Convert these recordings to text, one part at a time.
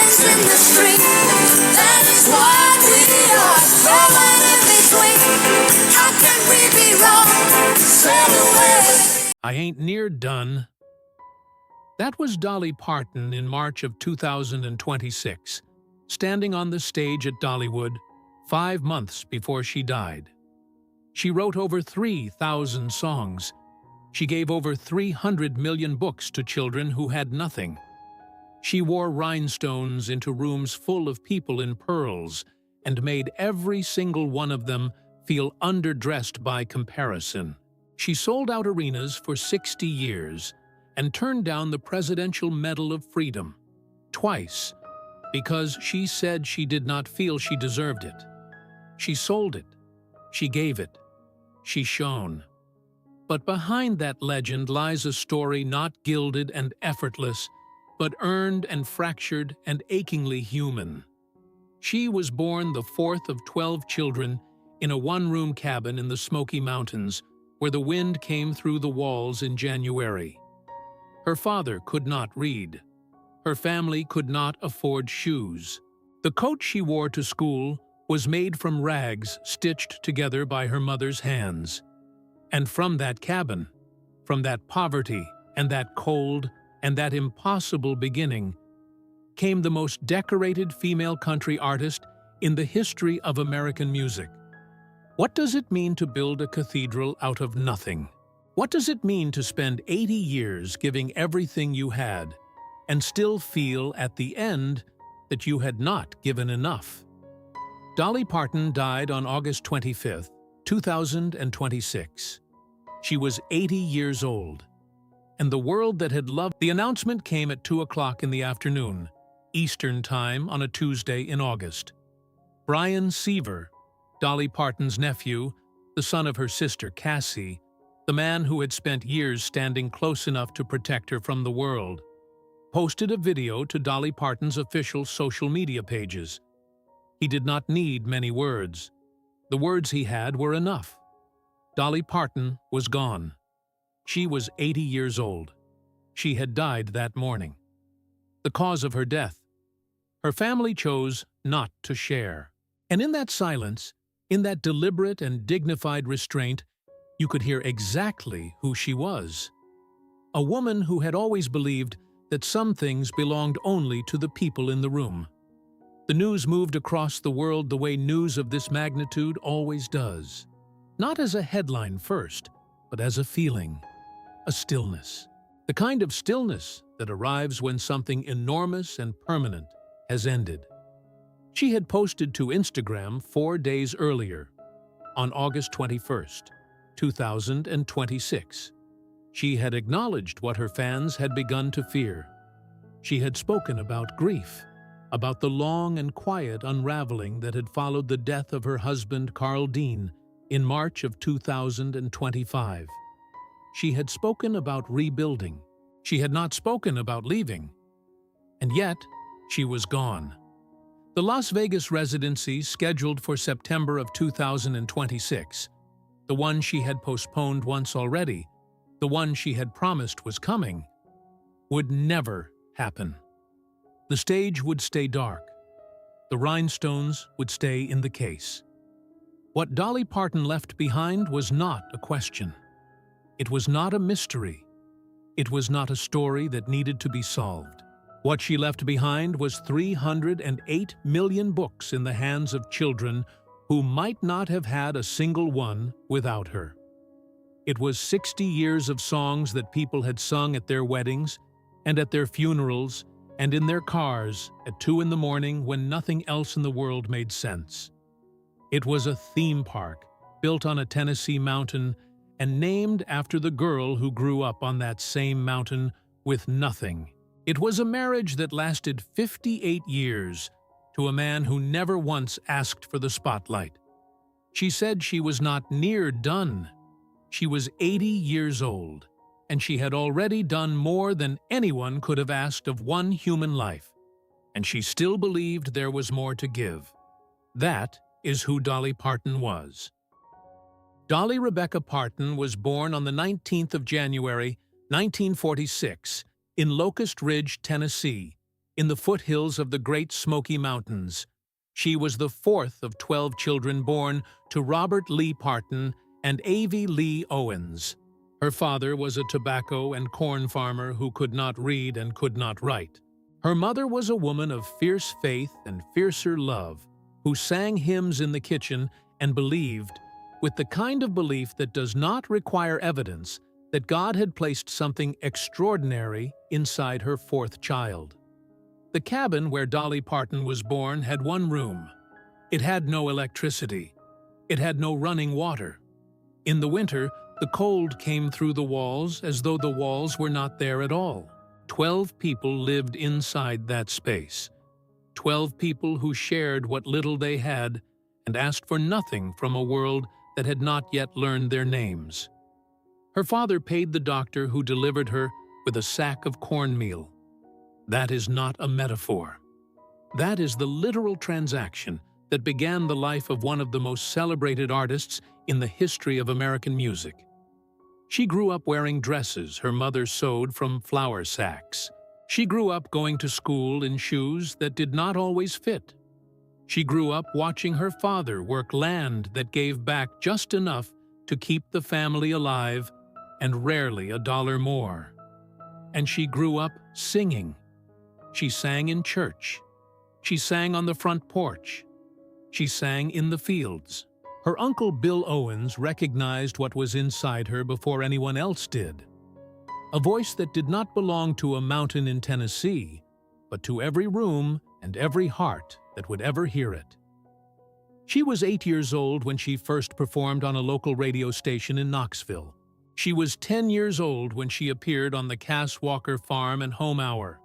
dance in the street. That's what we are, going in between. How can we be wrong? Sail away. I ain't near done. That was Dolly Parton in March of 2026, standing on the stage at Dollywood 5 months before she died. She wrote over 3,000 songs. She gave over 300 million books to children who had nothing. She wore rhinestones into rooms full of people in pearls and made every single one of them feel underdressed by comparison. She sold out arenas for 60 years and turned down the Presidential Medal of Freedom twice because she said she did not feel she deserved it. She sold it. She gave it. She shone. But behind that legend lies a story not gilded and effortless, but earned and fractured and achingly human. She was born the fourth of 12 children in a one-room cabin in the Smoky Mountains where the wind came through the walls in January. Her father could not read. Her family could not afford shoes. The coat she wore to school was made from rags stitched together by her mother's hands. And from that cabin, from that poverty and that cold and that impossible beginning, came the most decorated female country artist in the history of American music. What does it mean to build a cathedral out of nothing? What does it mean to spend 80 years giving everything you had and still feel at the end that you had not given enough? Dolly Parton died on August 25, 2026. She was 80 years old, and the world that had loved. The announcement came at 2 o'clock in the afternoon, Eastern Time on a Tuesday in August. Brian Seaver, Dolly Parton's nephew, the son of her sister Cassie, the man who had spent years standing close enough to protect her from the world, posted a video to Dolly Parton's official social media pages. He did not need many words. The words he had were enough. Dolly Parton was gone. She was 80 years old. She had died that morning. The cause of her death. Her family chose not to share. And in that silence, in that deliberate and dignified restraint, you could hear exactly who she was. A woman who had always believed that some things belonged only to the people in the room. The news moved across the world the way news of this magnitude always does. Not as a headline first, but as a feeling, a stillness. The kind of stillness that arrives when something enormous and permanent has ended. She had posted to Instagram 4 days earlier, on August 21st, 2026. She had acknowledged what her fans had begun to fear. She had spoken about grief, about the long and quiet unraveling that had followed the death of her husband, Carl Dean, in March of 2025. She had spoken about rebuilding. She had not spoken about leaving. And yet, she was gone. The Las Vegas residency, scheduled for September of 2026, the one she had postponed once already, the one she had promised was coming, would never happen. The stage would stay dark. The rhinestones would stay in the case. What Dolly Parton left behind was not a question. It was not a mystery. It was not a story that needed to be solved. What she left behind was 308 million books in the hands of children who might not have had a single one without her. It was 60 years of songs that people had sung at their weddings and at their funerals and in their cars at 2 in the morning when nothing else in the world made sense. It was a theme park built on a Tennessee mountain and named after the girl who grew up on that same mountain with nothing. It was a marriage that lasted 58 years to a man who never once asked for the spotlight. She said she was not near done. She was 80 years old, and she had already done more than anyone could have asked of one human life, and she still believed there was more to give. That is who Dolly Parton was. Dolly Rebecca Parton was born on the 19th of January, 1946, in Locust Ridge, Tennessee, in the foothills of the Great Smoky Mountains. She was the fourth of 12 children born to Robert Lee Parton and Avie Lee Owens. Her father was a tobacco and corn farmer who could not read and could not write. Her mother was a woman of fierce faith and fiercer love, who sang hymns in the kitchen and believed, with the kind of belief that does not require evidence, that God had placed something extraordinary inside her fourth child. The cabin where Dolly Parton was born had one room. It had no electricity. It had no running water. In the winter, the cold came through the walls as though the walls were not there at all. 12 people lived inside that space. 12 people who shared what little they had and asked for nothing from a world that had not yet learned their names. Her father paid the doctor who delivered her with a sack of cornmeal. That is not a metaphor. That is the literal transaction that began the life of one of the most celebrated artists in the history of American music. She grew up wearing dresses her mother sewed from flour sacks. She grew up going to school in shoes that did not always fit. She grew up watching her father work land that gave back just enough to keep the family alive and rarely a dollar more. And she grew up singing. She sang in church. She sang on the front porch. She sang in the fields. Her uncle Bill Owens recognized what was inside her before anyone else did. A voice that did not belong to a mountain in Tennessee, but to every room and every heart that would ever hear it. She was 8 years old when she first performed on a local radio station in Knoxville. She was 10 years old when she appeared on the Cass Walker Farm and Home Hour,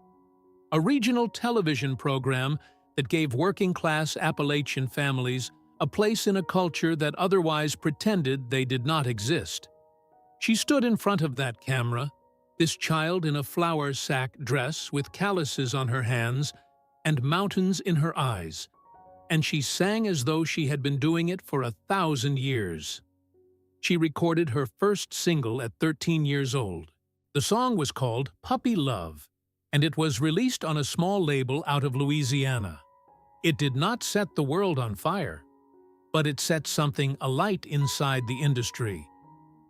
a regional television program that gave working-class Appalachian families a place in a culture that otherwise pretended they did not exist. She stood in front of that camera, this child in a flour sack dress with calluses on her hands and mountains in her eyes, and she sang as though she had been doing it for 1,000 years. She recorded her first single at 13 years old. The song was called Puppy Love, and it was released on a small label out of Louisiana. It did not set the world on fire, but it set something alight inside the industry,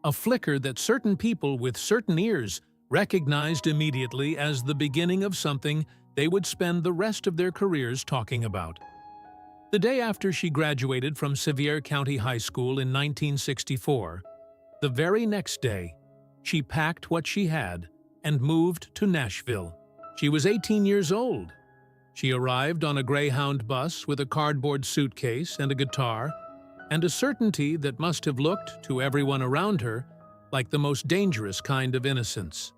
a flicker that certain people with certain ears recognized immediately as the beginning of something they would spend the rest of their careers talking about. The day after she graduated from Sevier County High School in 1964, the very next day, she packed what she had and moved to Nashville. She was 18 years old. She arrived on a Greyhound bus with a cardboard suitcase and a guitar, and a certainty that must have looked, to everyone around her, like the most dangerous kind of innocence.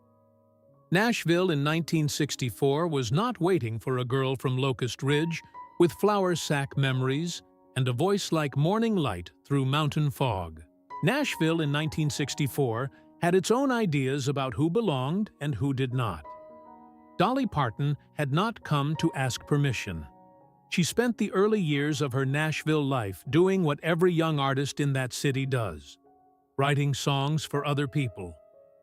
Nashville in 1964 was not waiting for a girl from Locust Ridge with flour sack memories and a voice like morning light through mountain fog. Nashville in 1964 had its own ideas about who belonged and who did not. Dolly Parton had not come to ask permission. She spent the early years of her Nashville life doing what every young artist in that city does: writing songs for other people,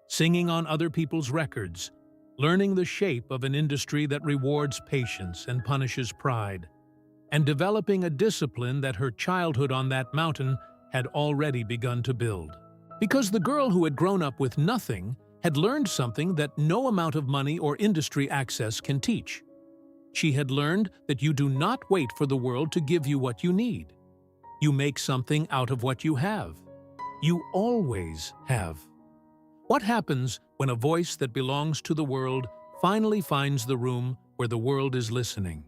singing on other people's records, learning the shape of an industry that rewards patience and punishes pride, and developing a discipline that her childhood on that mountain had already begun to build. Because the girl who had grown up with nothing had learned something that no amount of money or industry access can teach. She had learned that you do not wait for the world to give you what you need. You make something out of what you have. You always have. What happens when a voice that belongs to the world finally finds the room where the world is listening?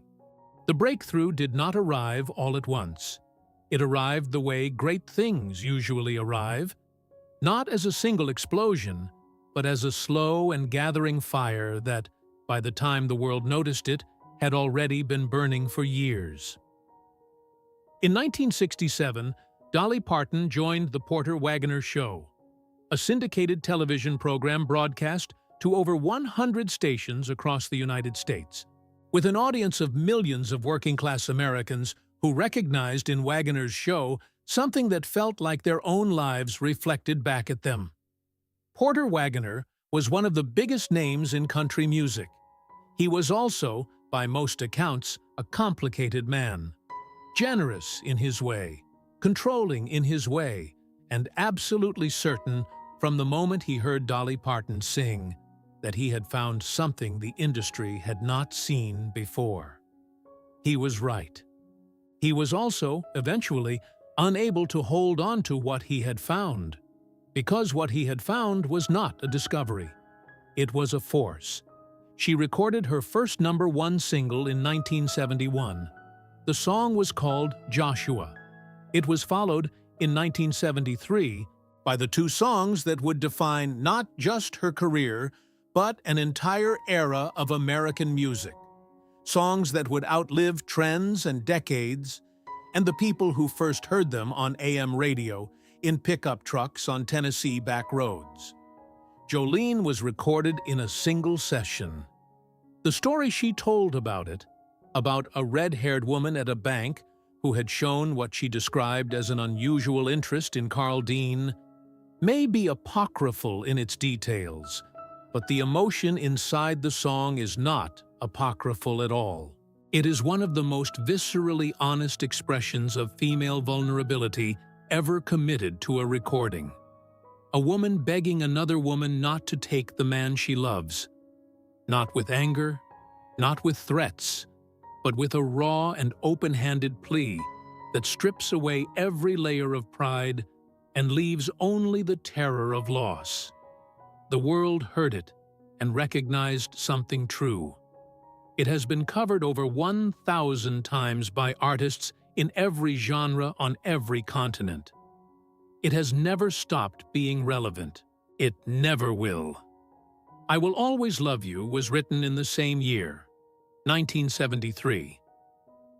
The breakthrough did not arrive all at once. It arrived the way great things usually arrive, not as a single explosion, but as a slow and gathering fire that, by the time the world noticed it, had already been burning for years. In 1967, Dolly Parton joined the Porter Wagoner Show, a syndicated television program broadcast to over 100 stations across the United States, with an audience of millions of working-class Americans who recognized in Wagoner's show something that felt like their own lives reflected back at them. Porter Wagoner was one of the biggest names in country music. He was also by most accounts, a complicated man. Generous in his way, controlling in his way, and absolutely certain from the moment he heard Dolly Parton sing that he had found something the industry had not seen before. He was right. He was also, eventually, unable to hold on to what he had found, because what he had found was not a discovery. It was a force. She recorded her first #1 single in 1971. The song was called Joshua. It was followed in 1973 by the two songs that would define not just her career, but an entire era of American music. Songs that would outlive trends and decades, and the people who first heard them on AM radio in pickup trucks on Tennessee back roads. Jolene was recorded in a single session. The story she told about it, about a red-haired woman at a bank who had shown what she described as an unusual interest in Carl Dean, may be apocryphal in its details, but the emotion inside the song is not apocryphal at all. It is one of the most viscerally honest expressions of female vulnerability ever committed to a recording. A woman begging another woman not to take the man she loves, not with anger, not with threats, but with a raw and open-handed plea that strips away every layer of pride and leaves only the terror of loss. The world heard it and recognized something true. It has been covered over 1,000 times by artists in every genre on every continent. It has never stopped being relevant. It never will. I Will Always Love You was written in the same year, 1973.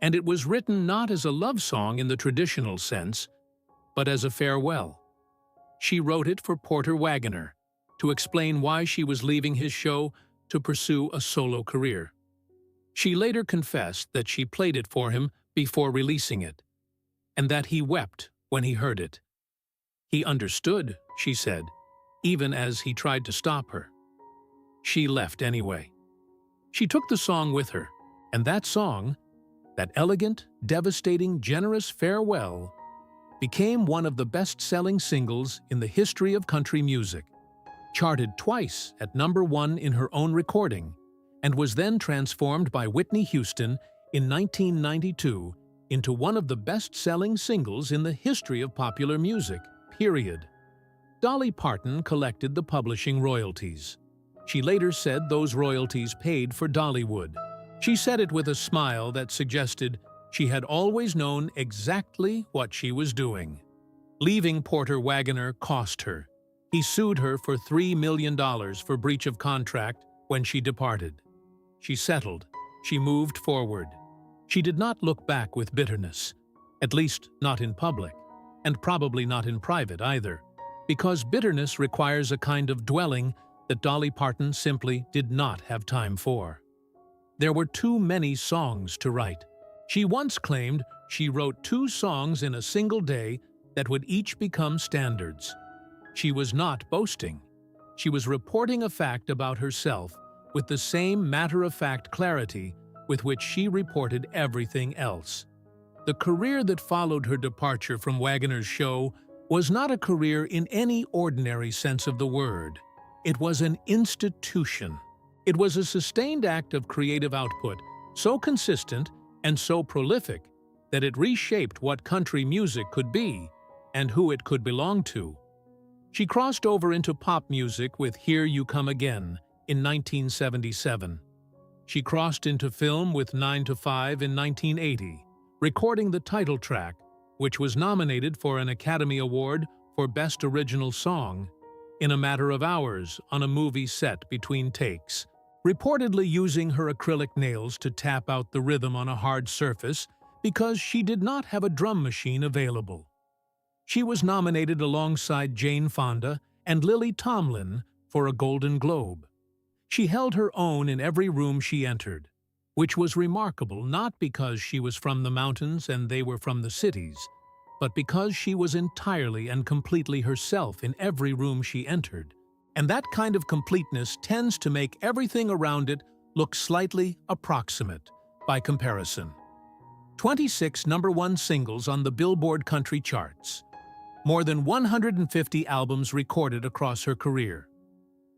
And it was written not as a love song in the traditional sense, but as a farewell. She wrote it for Porter Wagoner to explain why she was leaving his show to pursue a solo career. She later confessed that she played it for him before releasing it, and that he wept when he heard it. He understood, she said, even as he tried to stop her. She left anyway. She took the song with her, and that song, that elegant, devastating, generous farewell, became one of the best-selling singles in the history of country music, charted twice at #1 in her own recording, and was then transformed by Whitney Houston in 1992 into one of the best-selling singles in the history of popular music, period. Dolly Parton collected the publishing royalties. She later said those royalties paid for Dollywood. She said it with a smile that suggested she had always known exactly what she was doing. Leaving Porter Wagoner cost her. He sued her for $3 million for breach of contract when she departed. She settled. She moved forward. She did not look back with bitterness, at least not in public, and probably not in private either, because bitterness requires a kind of dwelling that Dolly Parton simply did not have time for. There were too many songs to write. She once claimed she wrote 2 songs in a single day that would each become standards. She was not boasting. She was reporting a fact about herself with the same matter-of-fact clarity with which she reported everything else. The career that followed her departure from Wagoner's show was not a career in any ordinary sense of the word. It was an institution. It was a sustained act of creative output, so consistent and so prolific that it reshaped what country music could be and who it could belong to. She crossed over into pop music with Here You Come Again in 1977. She crossed into film with 9 to 5 in 1980, recording the title track, which was nominated for an Academy Award for Best Original Song, in a matter of hours on a movie set between takes, reportedly using her acrylic nails to tap out the rhythm on a hard surface because she did not have a drum machine available. She was nominated alongside Jane Fonda and Lily Tomlin for a Golden Globe. She held her own in every room she entered, which was remarkable not because she was from the mountains and they were from the cities, but because she was entirely and completely herself in every room she entered. And that kind of completeness tends to make everything around it look slightly approximate by comparison. 26 number-one singles on the Billboard country charts. More than 150 albums recorded across her career.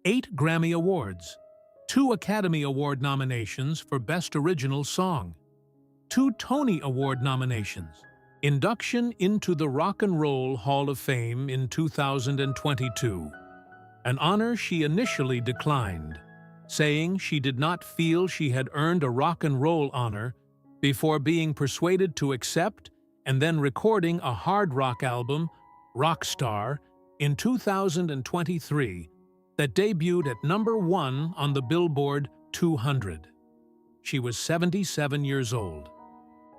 8 Grammy Awards. 2 Academy Award nominations for Best Original Song. 2 Tony Award nominations. Induction into the Rock and Roll Hall of Fame in 2022. An honor she initially declined, saying she did not feel she had earned a rock and roll honor before being persuaded to accept and then recording a hard rock album, Rockstar, in 2023 that debuted at number 1 on the Billboard 200. She was 77 years old.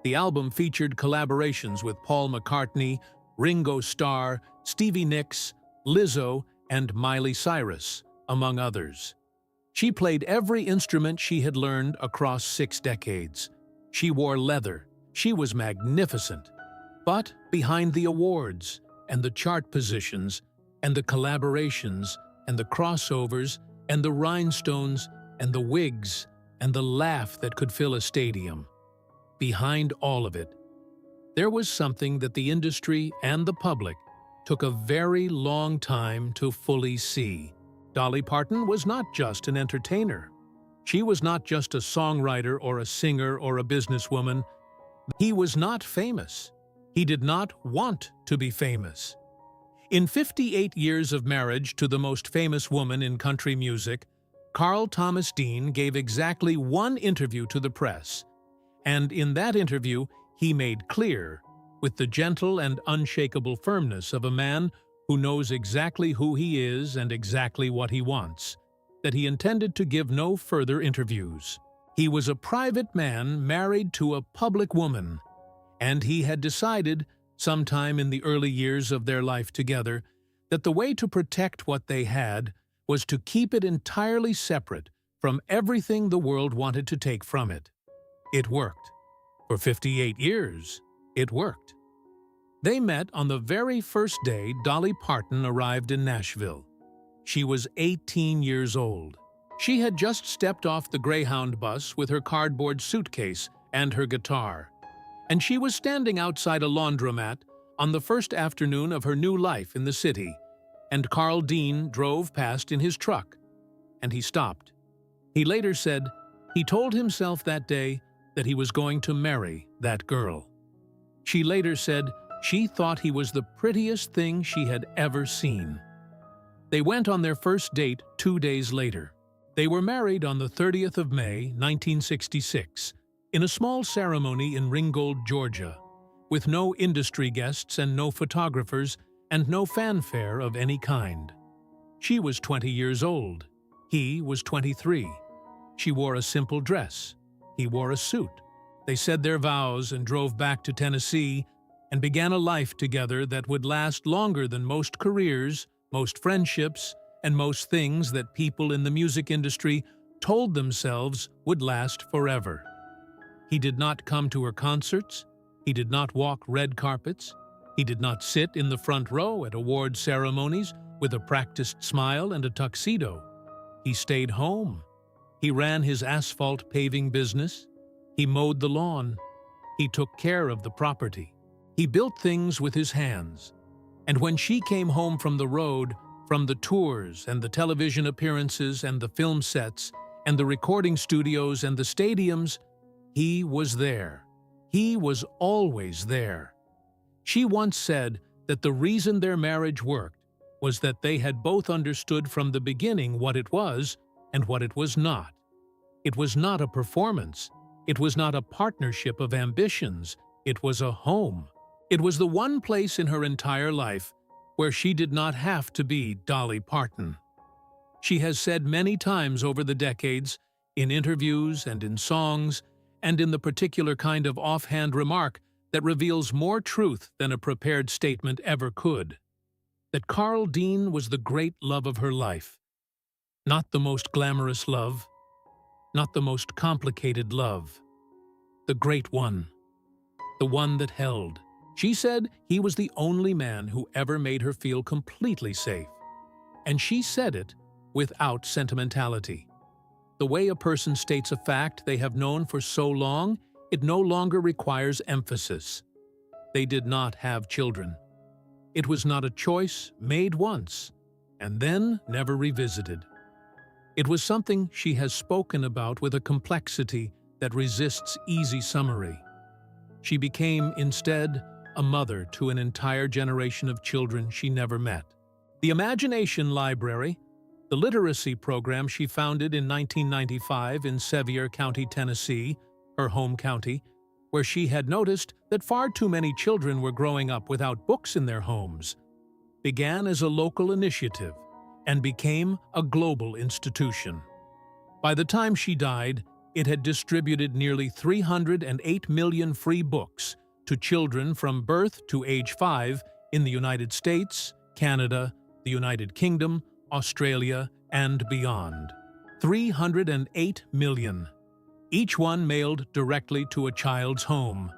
The album featured collaborations with Paul McCartney, Ringo Starr, Stevie Nicks, Lizzo, and Miley Cyrus, among others. She played every instrument she had learned across 6 decades. She wore leather. She was magnificent. But behind the awards, and the chart positions, and the collaborations, and the crossovers, and the rhinestones, and the wigs, and the laugh that could fill a stadium, behind all of it, there was something that the industry and the public took a very long time to fully see. Dolly Parton was not just an entertainer. She was not just a songwriter or a singer or a businesswoman. He was not famous. He did not want to be famous. In 58 years of marriage to the most famous woman in country music, Carl Thomas Dean gave exactly 1 interview to the press. And in that interview, he made clear, with the gentle and unshakable firmness of a man who knows exactly who he is and exactly what he wants, that he intended to give no further interviews. He was a private man married to a public woman, and he had decided, sometime in the early years of their life together, that the way to protect what they had was to keep it entirely separate from everything the world wanted to take from it. It worked. For 58 years, it worked. They met on the very first day Dolly Parton arrived in Nashville. She was 18 years old. She had just stepped off the Greyhound bus with her cardboard suitcase and her guitar, and she was standing outside a laundromat on the first afternoon of her new life in the city, and Carl Dean drove past in his truck, and he stopped. He later said he told himself that day that he was going to marry that girl. She later said she thought he was the prettiest thing she had ever seen. They went on their first date 2 days later. They were married on the 30th of May, 1966, in a small ceremony in Ringgold, Georgia, with no industry guests and no photographers and no fanfare of any kind. She was 20 years old. He was 23. She wore a simple dress. He wore a suit. They said their vows and drove back to Tennessee and began a life together that would last longer than most careers, most friendships, and most things that people in the music industry told themselves would last forever. He did not come to her concerts. He did not walk red carpets. He did not sit in the front row at award ceremonies with a practiced smile and a tuxedo. He stayed home. He ran his asphalt paving business. He mowed the lawn. He took care of the property. He built things with his hands. And when she came home from the road, from the tours and the television appearances and the film sets and the recording studios and the stadiums, he was there. He was always there. She once said that the reason their marriage worked was that they had both understood from the beginning what it was and what it was not. It was not a performance. It was not a partnership of ambitions. It was a home. It was the one place in her entire life where she did not have to be Dolly Parton. She has said many times over the decades, in interviews and in songs, and in the particular kind of offhand remark that reveals more truth than a prepared statement ever could, that Carl Dean was the great love of her life. Not the most glamorous love, not the most complicated love, the great one, the one that held. She said he was the only man who ever made her feel completely safe, and she said it without sentimentality. The way a person states a fact they have known for so long, it no longer requires emphasis. They did not have children. It was not a choice made once, and then never revisited. It was something she has spoken about with a complexity that resists easy summary. She became, instead, a mother to an entire generation of children she never met. The Imagination Library, the literacy program she founded in 1995 in Sevier County, Tennessee, her home county, where she had noticed that far too many children were growing up without books in their homes, began as a local initiative and became a global institution. By the time she died, it had distributed nearly 308 million free books to children from birth to age 5 in the United States, Canada, the United Kingdom, Australia, and beyond. 308 million. Each one mailed directly to a child's home.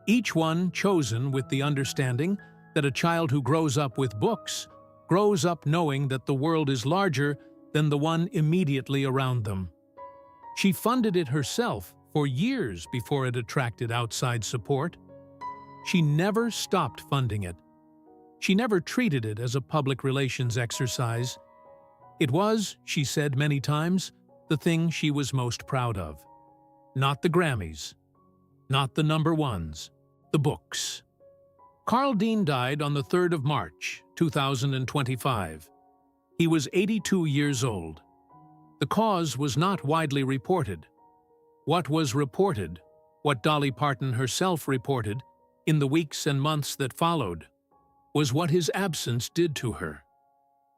Each one chosen with the understanding that a child who grows up with books grows up knowing that the world is larger than the one immediately around them. She funded it herself for years before it attracted outside support. She never stopped funding it. She never treated it as a public relations exercise. It was, she said many times, the thing she was most proud of. Not the Grammys, not the number ones, the books. Carl Dean died on the 3rd of March, 2025. He was 82 years old. The cause was not widely reported. What was reported, what Dolly Parton herself reported, in the weeks and months that followed, was what his absence did to her.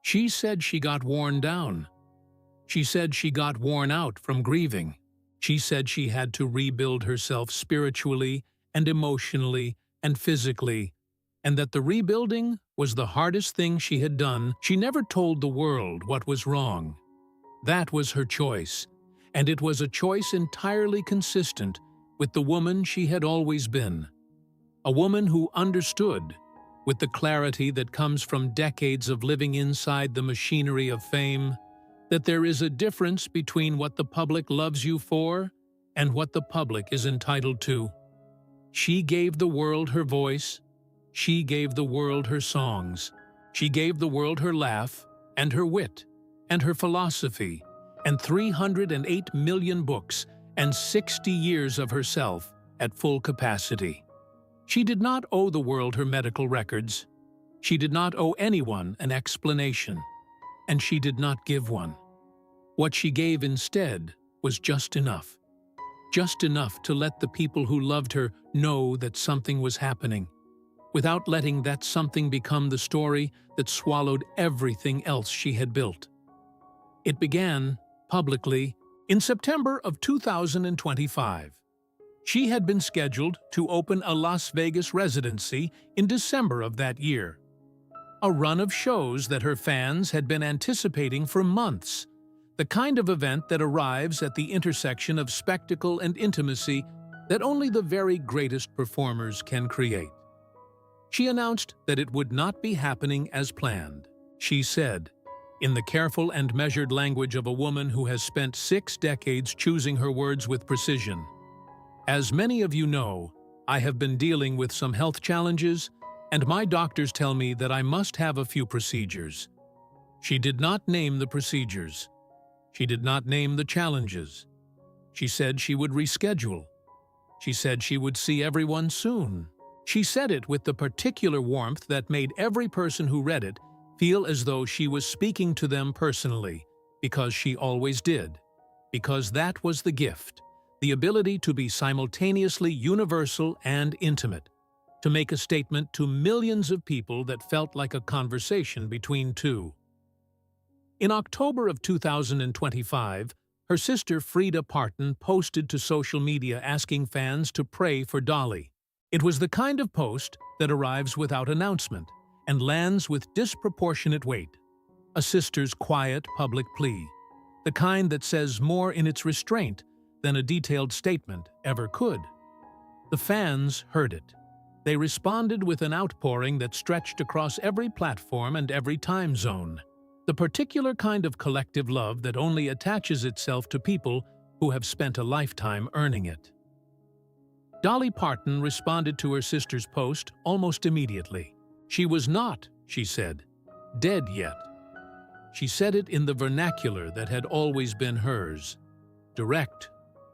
She said she got worn down. She said she got worn out from grieving. She said she had to rebuild herself spiritually and emotionally and physically, and that the rebuilding was the hardest thing she had done. She never told the world what was wrong. That was her choice, and it was a choice entirely consistent with the woman she had always been. A woman who understood, with the clarity that comes from decades of living inside the machinery of fame, that there is a difference between what the public loves you for and what the public is entitled to. She gave the world her voice. She gave the world her songs. She gave the world her laugh and her wit and her philosophy and 308 million books and 60 years of herself at full capacity. She did not owe the world her medical records. She did not owe anyone an explanation, and she did not give one. What she gave instead was just enough to let the people who loved her know that something was happening, without letting that something become the story that swallowed everything else she had built. It began, publicly, in September of 2025. She had been scheduled to open a Las Vegas residency in December of that year. A run of shows that her fans had been anticipating for months. The kind of event that arrives at the intersection of spectacle and intimacy that only the very greatest performers can create. She announced that it would not be happening as planned. She said, in the careful and measured language of a woman who has spent 6 decades choosing her words with precision, "As many of you know, I have been dealing with some health challenges, and my doctors tell me that I must have a few procedures." She did not name the procedures. She did not name the challenges. She said she would reschedule. She said she would see everyone soon. She said it with the particular warmth that made every person who read it feel as though she was speaking to them personally, because she always did. Because that was the gift, the ability to be simultaneously universal and intimate, to make a statement to millions of people that felt like a conversation between two. In October of 2025, her sister Frida Parton posted to social media asking fans to pray for Dolly. It was the kind of post that arrives without announcement and lands with disproportionate weight. A sister's quiet public plea, the kind that says more in its restraint than a detailed statement ever could. The fans heard it. They responded with an outpouring that stretched across every platform and every time zone. the particular kind of collective love that only attaches itself to people who have spent a lifetime earning it. Dolly Parton responded to her sister's post almost immediately. She was not, she said, dead yet. She said it in the vernacular that had always been hers, direct,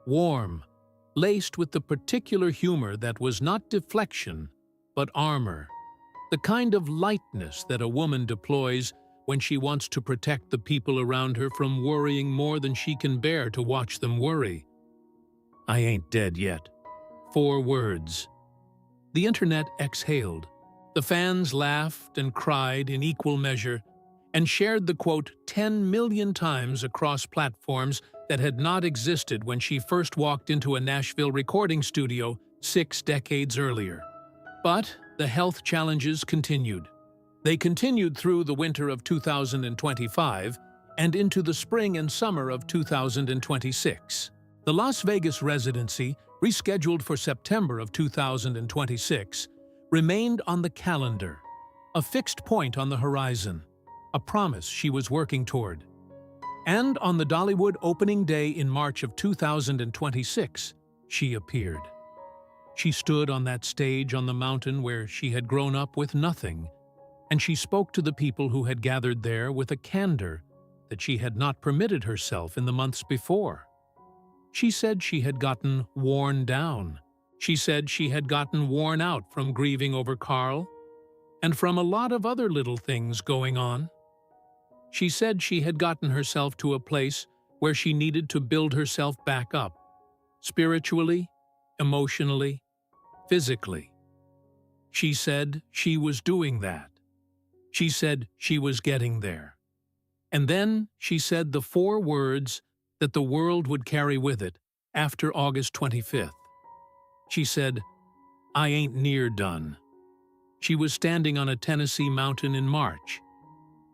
warm, laced with the particular humor that was not deflection, but armor, the kind of lightness that a woman deploys when she wants to protect the people around her from worrying more than she can bear to watch them worry. I ain't dead yet. 4 words. The internet exhaled. The fans laughed and cried in equal measure and shared the quote 10 million times across platforms that had not existed when she first walked into a Nashville recording studio 6 decades earlier. But the health challenges continued. They continued through the winter of 2025 and into the spring and summer of 2026. The Las Vegas residency, rescheduled for September of 2026, remained on the calendar, a fixed point on the horizon, a promise she was working toward. And on the Dollywood opening day in March of 2026, she appeared. She stood on that stage on the mountain where she had grown up with nothing, and she spoke to the people who had gathered there with a candor that she had not permitted herself in the months before. She said she had gotten worn down. She said she had gotten worn out from grieving over Carl and from a lot of other little things going on. She said she had gotten herself to a place where she needed to build herself back up, spiritually, emotionally, physically. She said she was doing that. She said she was getting there. And then she said the 4 words that the world would carry with it after August 25th. She said, I ain't near done. She was standing on a Tennessee mountain in March.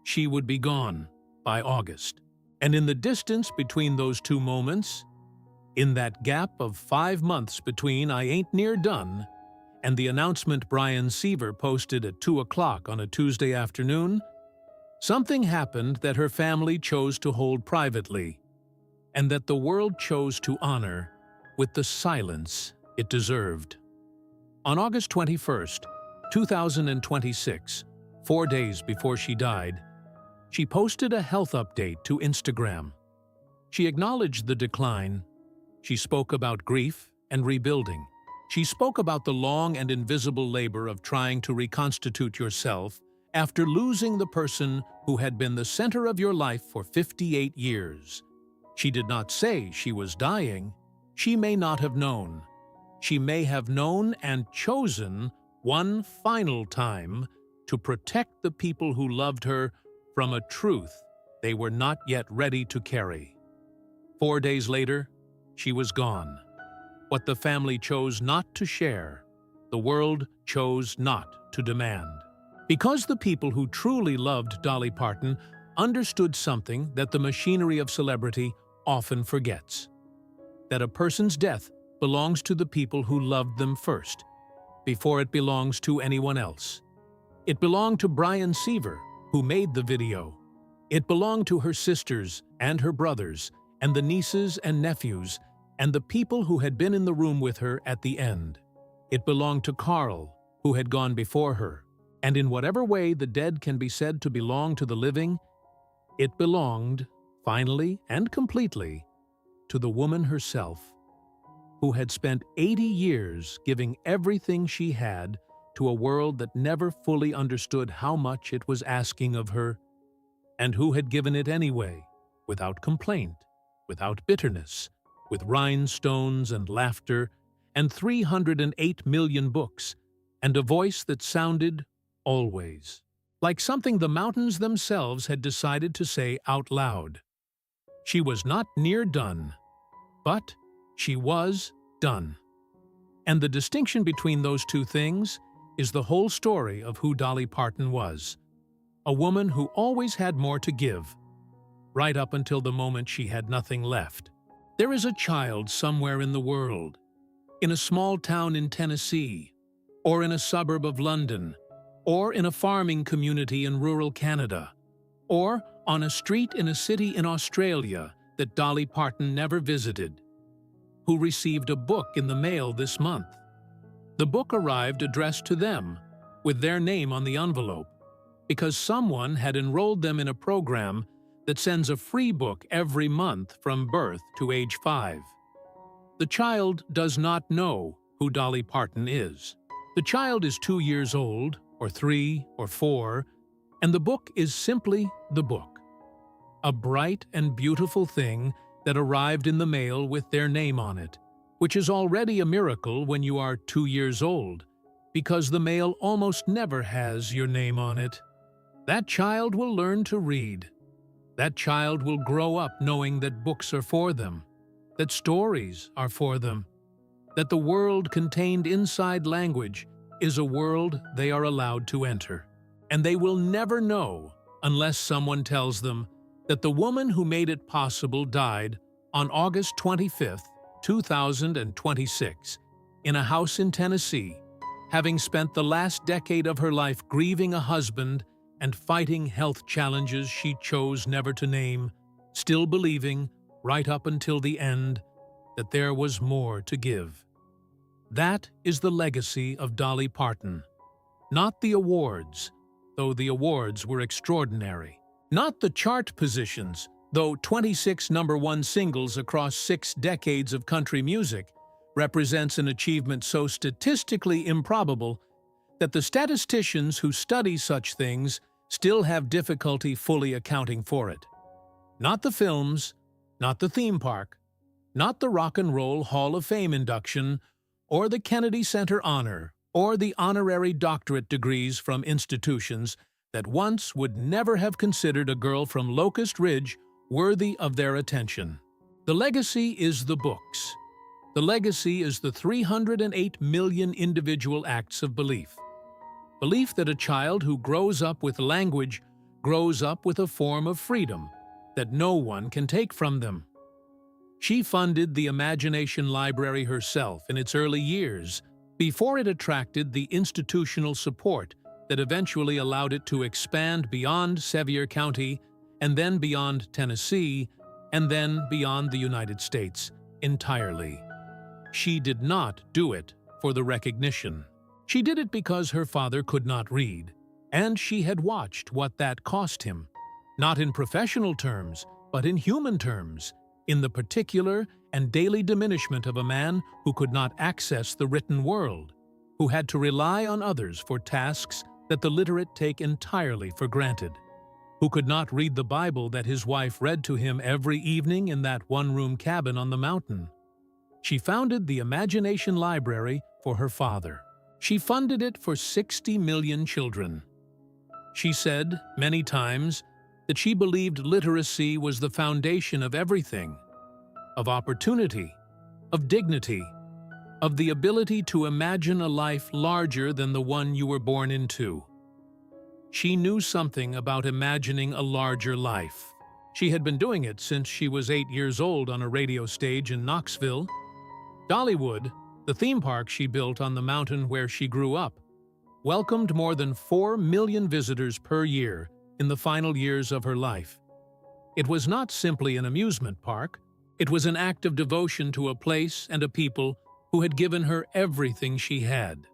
She would be gone by August. And in the distance between those 2 moments, in that gap of 5 months between I ain't near done and the announcement Brian Seaver posted at 2 o'clock on a Tuesday afternoon, something happened that her family chose to hold privately, and that the world chose to honor with the silence it deserved. On August 21st, 2026, 4 days before she died, she posted a health update to Instagram. She acknowledged the decline. She spoke about grief and rebuilding. She spoke about the long and invisible labor of trying to reconstitute yourself after losing the person who had been the center of your life for 58 years. She did not say she was dying. She may not have known. She may have known and chosen one final time to protect the people who loved her from a truth they were not yet ready to carry. 4 days later, she was gone. What the family chose not to share, the world chose not to demand. Because the people who truly loved Dolly Parton understood something that the machinery of celebrity often forgets: that a person's death belongs to the people who loved them first, before it belongs to anyone else. It belonged to Brian Seaver, who made the video. It belonged to her sisters and her brothers and the nieces and nephews and the people who had been in the room with her at the end. It belonged to Carl, who had gone before her. And in whatever way the dead can be said to belong to the living, it belonged, finally and completely, to the woman herself, who had spent 80 years giving everything she had to a world that never fully understood how much it was asking of her, and who had given it anyway, without complaint, without bitterness, with rhinestones and laughter, and 308 million books, and a voice that sounded, always, like something the mountains themselves had decided to say out loud. She was not near done, but she was done. And the distinction between those 2 things is the whole story of who Dolly Parton was. A woman who always had more to give, right up until the moment she had nothing left. There is a child somewhere in the world, in a small town in Tennessee, or in a suburb of London, or in a farming community in rural Canada, or on a street in a city in Australia that Dolly Parton never visited, who received a book in the mail this month. The book arrived addressed to them, with their name on the envelope, because someone had enrolled them in a program that sends a free book every month from birth to age 5. The child does not know who Dolly Parton is. The child is 2 years old, or 3, or 4, and the book is simply the book. A bright and beautiful thing that arrived in the mail with their name on it, which is already a miracle when you are 2 years old, because the mail almost never has your name on it. That child will learn to read. That child will grow up knowing that books are for them, that stories are for them, that the world contained inside language is a world they are allowed to enter. And they will never know unless someone tells them that the woman who made it possible died on August 25th, 2026, in a house in Tennessee, having spent the last decade of her life grieving a husband and fighting health challenges she chose never to name, still believing, right up until the end, that there was more to give. That is the legacy of Dolly Parton. Not the awards, though the awards were extraordinary. Not the chart positions, though 26 #1 singles across 6 decades of country music represents an achievement so statistically improbable that the statisticians who study such things still have difficulty fully accounting for it. Not the films, not the theme park, not the Rock and Roll Hall of Fame induction, or the Kennedy Center honor, or the honorary doctorate degrees from institutions that once would never have considered a girl from Locust Ridge worthy of their attention. The legacy is the books. The legacy is the 308 million individual acts of belief. Belief that a child who grows up with language grows up with a form of freedom that no one can take from them. She funded the Imagination Library herself in its early years, before it attracted the institutional support that eventually allowed it to expand beyond Sevier County, and then beyond Tennessee, and then beyond the United States entirely. She did not do it for the recognition. She did it because her father could not read, and she had watched what that cost him, not in professional terms, but in human terms, in the particular and daily diminishment of a man who could not access the written world, who had to rely on others for tasks that the literate take entirely for granted, who could not read the Bible that his wife read to him every evening in that one-room cabin on the mountain. She founded the Imagination Library for her father. She funded it for 60 million children. She said, many times, that she believed literacy was the foundation of everything, of opportunity, of dignity, of the ability to imagine a life larger than the one you were born into. She knew something about imagining a larger life. She had been doing it since she was 8 years old on a radio stage in Knoxville. Dollywood, the theme park she built on the mountain where she grew up, welcomed more than 4 million visitors per year in the final years of her life. It was not simply an amusement park. It was an act of devotion to a place and a people who had given her everything she had: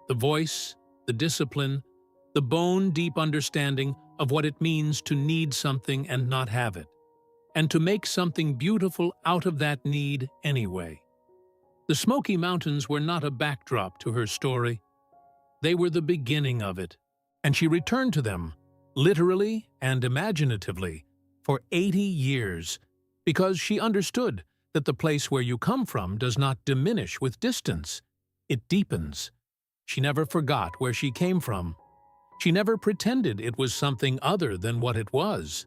the voice, the discipline, the bone-deep understanding of what it means to need something and not have it, and to make something beautiful out of that need anyway. The Smoky Mountains were not a backdrop to her story. They were the beginning of it, and she returned to them, literally and imaginatively, for 80 years, because she understood that the place where you come from does not diminish with distance. It deepens. She never forgot where she came from. She never pretended it was something other than what it was.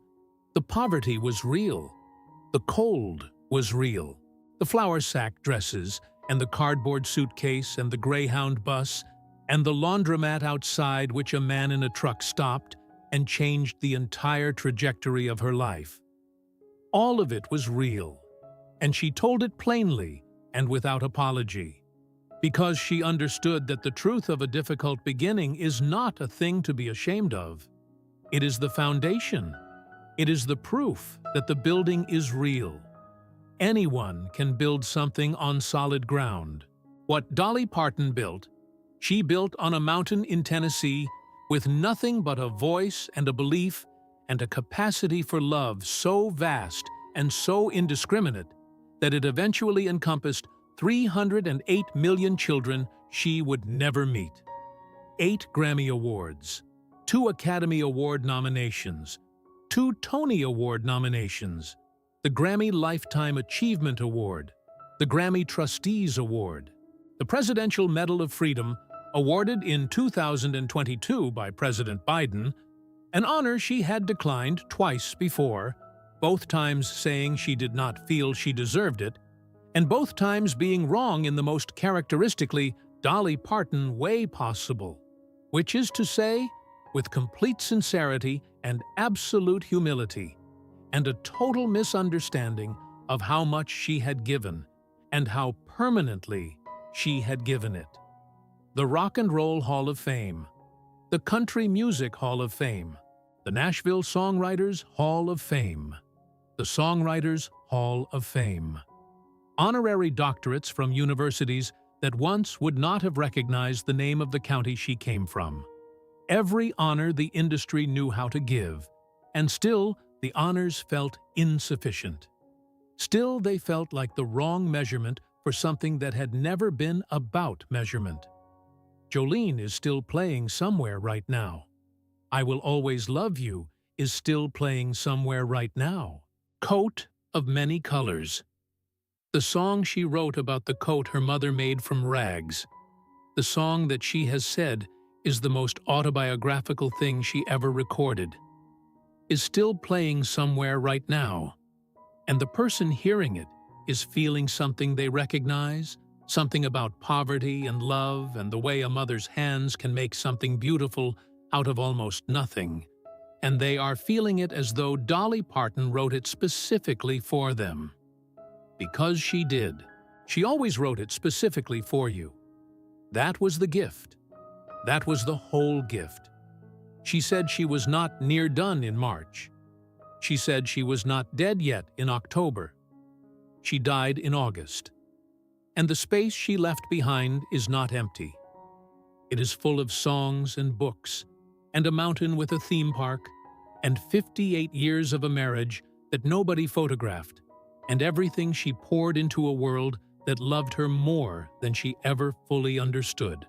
The poverty was real. The cold was real. The flour sack dresses, and the cardboard suitcase, and the Greyhound bus, and the laundromat outside which a man in a truck stopped and changed the entire trajectory of her life. All of it was real, and she told it plainly and without apology, because she understood that the truth of a difficult beginning is not a thing to be ashamed of. It is the foundation. It is the proof that the building is real. Anyone can build something on solid ground. What Dolly Parton built, she built on a mountain in Tennessee with nothing but a voice and a belief and a capacity for love so vast and so indiscriminate that it eventually encompassed 308 million children she would never meet. 8 Grammy Awards, 2 Academy Award nominations, 2 Tony Award nominations, the Grammy Lifetime Achievement Award, the Grammy Trustees Award, the Presidential Medal of Freedom, awarded in 2022 by President Biden, an honor she had declined twice before, both times saying she did not feel she deserved it, and both times being wrong in the most characteristically Dolly Parton way possible, which is to say, with complete sincerity and absolute humility, and a total misunderstanding of how much she had given and how permanently she had given it. The Rock and Roll Hall of Fame, the Country Music Hall of Fame, the Nashville Songwriters Hall of Fame, the Songwriters Hall of Fame. Honorary doctorates from universities that once would not have recognized the name of the county she came from. Every honor the industry knew how to give, and still the honors felt insufficient. Still they felt like the wrong measurement for something that had never been about measurement. Jolene is still playing somewhere right now. I Will Always Love You is still playing somewhere right now. Coat of Many Colors. The song she wrote about the coat her mother made from rags. The song that she has said is the most autobiographical thing she ever recorded, is still playing somewhere right now. And the person hearing it is feeling something they recognize, something about poverty and love and the way a mother's hands can make something beautiful out of almost nothing. And they are feeling it as though Dolly Parton wrote it specifically for them. Because she did. She always wrote it specifically for you. That was the gift. That was the whole gift. She said she was not near done in March. She said she was not dead yet in October. She died in August. And the space she left behind is not empty. It is full of songs and books, and a mountain with a theme park, and 58 years of a marriage that nobody photographed, and everything she poured into a world that loved her more than she ever fully understood.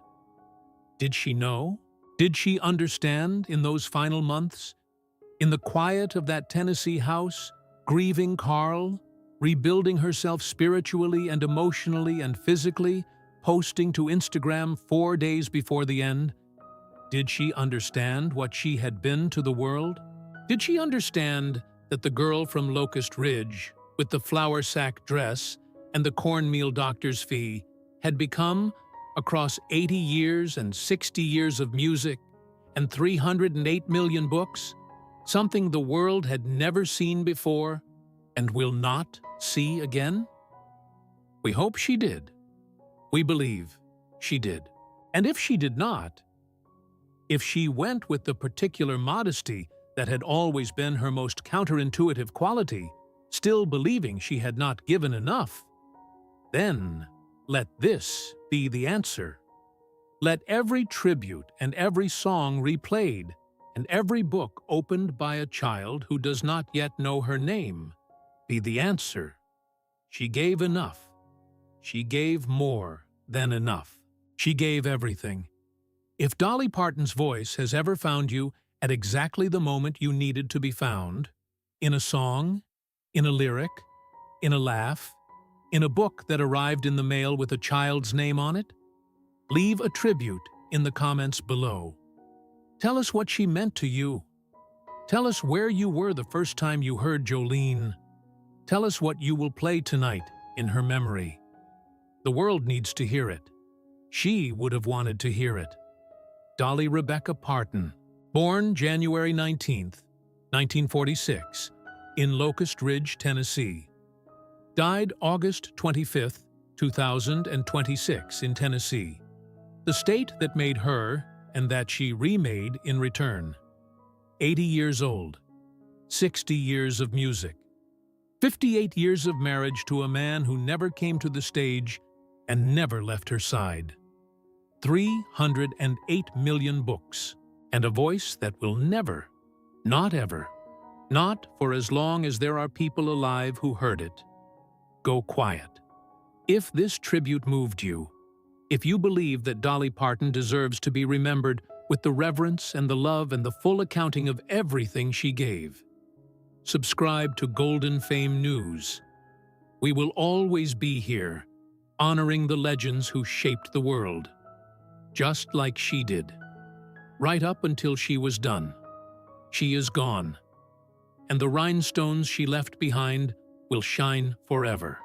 Did she know? Did she understand in those final months? In the quiet of that Tennessee house, grieving Carl, rebuilding herself spiritually and emotionally and physically, posting to Instagram 4 days before the end? Did she understand what she had been to the world? Did she understand that the girl from Locust Ridge, with the flour sack dress and the cornmeal doctor's fee, had become, across 80 years and 60 years of music and 308 million books, something the world had never seen before and will not see again? We hope she did. We believe she did. And if she did not, if she went with the particular modesty that had always been her most counterintuitive quality, still believing she had not given enough, then let this be the answer. Let every tribute and every song replayed and every book opened by a child who does not yet know her name be the answer. She gave enough. She gave more than enough. She gave everything. If Dolly Parton's voice has ever found you at exactly the moment you needed to be found, in a song, in a lyric, in a laugh, in a book that arrived in the mail with a child's name on it, leave a tribute in the comments below. Tell us what she meant to you. Tell us where you were the first time you heard Jolene. Tell us what you will play tonight in her memory. The world needs to hear it. She would have wanted to hear it. Dolly Rebecca Parton, born January 19th, 1946, in Locust Ridge, Tennessee. Died August 25th, 2026 in Tennessee, the state that made her and that she remade in return. 80 years old. 60 years of music, 58 years of marriage to a man who never came to the stage and never left her side, 308 million books, and a voice that will never, not ever, not for as long as there are people alive who heard it, go quiet. If this tribute moved you, if you believe that Dolly Parton deserves to be remembered with the reverence and the love and the full accounting of everything she gave, subscribe to Golden Fame News. We will always be here, honoring the legends who shaped the world, just like she did, right up until she was done. She is gone, and the rhinestones she left behind will shine forever.